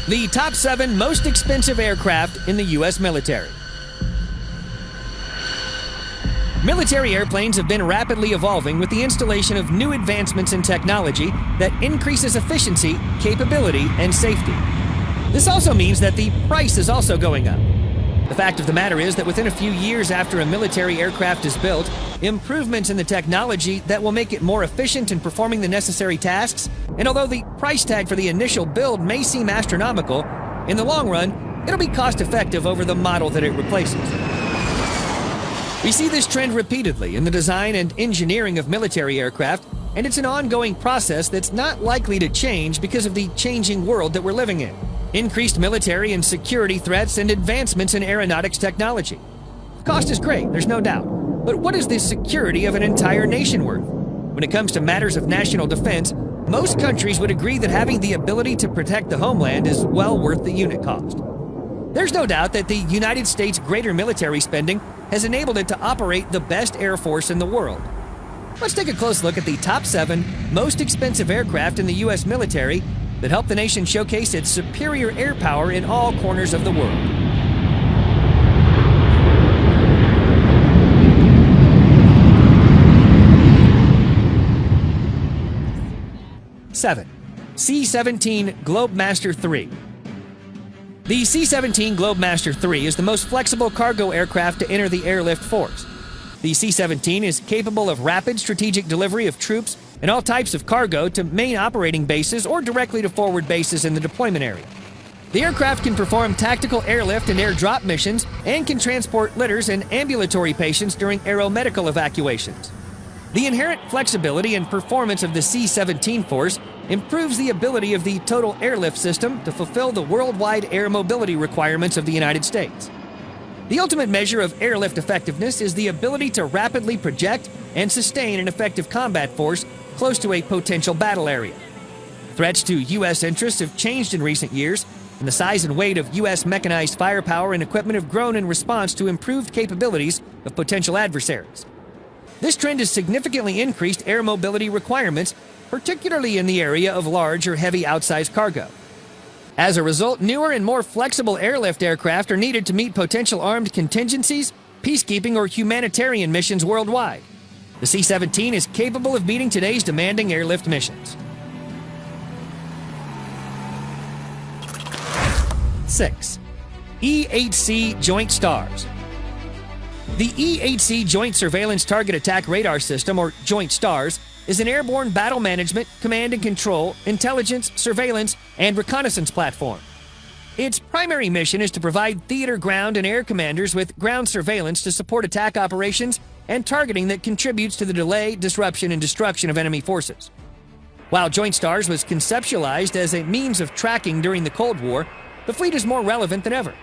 The top 7 most expensive aircraft in the U.S. military. Military airplanes have been rapidly evolving with the installation of new advancements in technology that increases efficiency, capability, and safety. This also means that the price is also going up. The fact of the matter is that within a few years after a military aircraft is built, improvements in the technology that will make it more efficient in performing the necessary tasks, and although the price tag for the initial build may seem astronomical, in the long run, it'll be cost-effective over the model that it replaces. We see this trend repeatedly in the design and engineering of military aircraft, and it's an ongoing process that's not likely to change because of the changing world that we're living in. Increased military and security threats and advancements in aeronautics technology. The cost is great, there's no doubt. But what is the security of an entire nation worth? When it comes to matters of national defense, most countries would agree that having the ability to protect the homeland is well worth the unit cost. There's no doubt that the United States' greater military spending has enabled it to operate the best air force in the world. Let's take a close look at the top 7 most expensive aircraft in the U.S. military that help the nation showcase its superior air power in all corners of the world. Seven, C17 Globemaster 3. The C17 Globemaster 3 is the most flexible cargo aircraft to enter the airlift force. The C-17 is capable of rapid strategic delivery of troops and all types of cargo to main operating bases or directly to forward bases in the deployment area. The aircraft can perform tactical airlift and air drop missions and can transport litters and ambulatory patients during aeromedical evacuations. The inherent flexibility and performance of the C-17 force improves the ability of the total airlift system to fulfill the worldwide air mobility requirements of the United States. The ultimate measure of airlift effectiveness is the ability to rapidly project and sustain an effective combat force close to a potential battle area. Threats to U.S. interests have changed in recent years, and the size and weight of U.S. mechanized firepower and equipment have grown in response to improved capabilities of potential adversaries. This trend has significantly increased air mobility requirements, particularly in the area of large or heavy outsized cargo. As a result, newer and more flexible airlift aircraft are needed to meet potential armed contingencies, peacekeeping, or humanitarian missions worldwide. The C-17 is capable of meeting today's demanding airlift missions. 6. E8C Joint Stars. The E8C Joint Surveillance Target Attack Radar System, or Joint Stars, is an airborne battle management, command and control, intelligence, surveillance, and reconnaissance platform. Its primary mission is to provide theater ground and air commanders with ground surveillance to support attack operations and targeting that contributes to the delay, disruption, and destruction of enemy forces. While Joint Stars was conceptualized as a means of tracking during the Cold War, the fleet is more relevant than ever,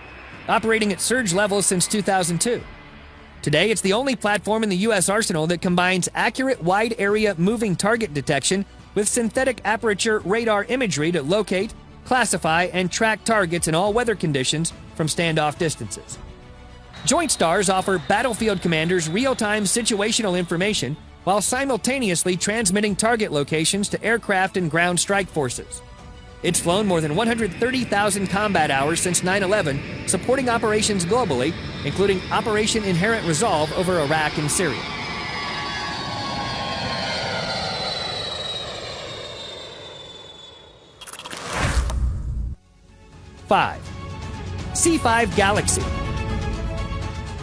operating at surge levels since 2002. Today, it's the only platform in the U.S. arsenal that combines accurate wide-area moving target detection with synthetic aperture radar imagery to locate, classify, and track targets in all weather conditions from standoff distances. Joint Stars offer battlefield commanders real-time situational information while simultaneously transmitting target locations to aircraft and ground strike forces. It's flown more than 130,000 combat hours since 9/11, supporting operations globally, including Operation Inherent Resolve over Iraq and Syria. Five, C5 Galaxy.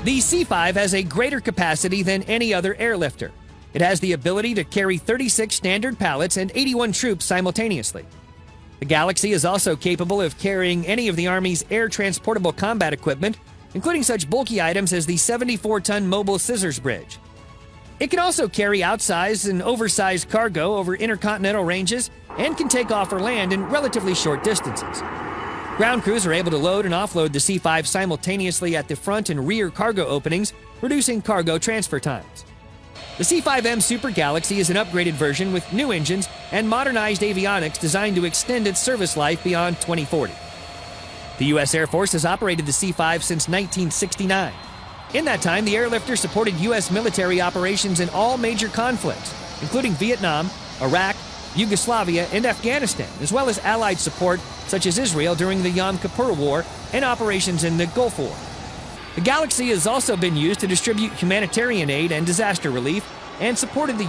The C5 has a greater capacity than any other airlifter. It has the ability to carry 36 standard pallets and 81 troops simultaneously. The Galaxy is also capable of carrying any of the Army's air transportable combat equipment, including such bulky items as the 74-ton mobile scissors bridge. It can also carry outsized and oversized cargo over intercontinental ranges and can take off or land in relatively short distances. Ground crews are able to load and offload the C5 simultaneously at the front and rear cargo openings, reducing cargo transfer times. The C5M Super Galaxy is an upgraded version with new engines and modernized avionics designed to extend its service life beyond 2040. The U.S. Air Force has operated the C5 since 1969. In that time, the airlifter supported U.S. military operations in all major conflicts, including Vietnam, Iraq, Yugoslavia, and Afghanistan, as well as Allied support such as Israel during the Yom Kippur War and operations in the Gulf War. The Galaxy has also been used to distribute humanitarian aid and disaster relief, and supported the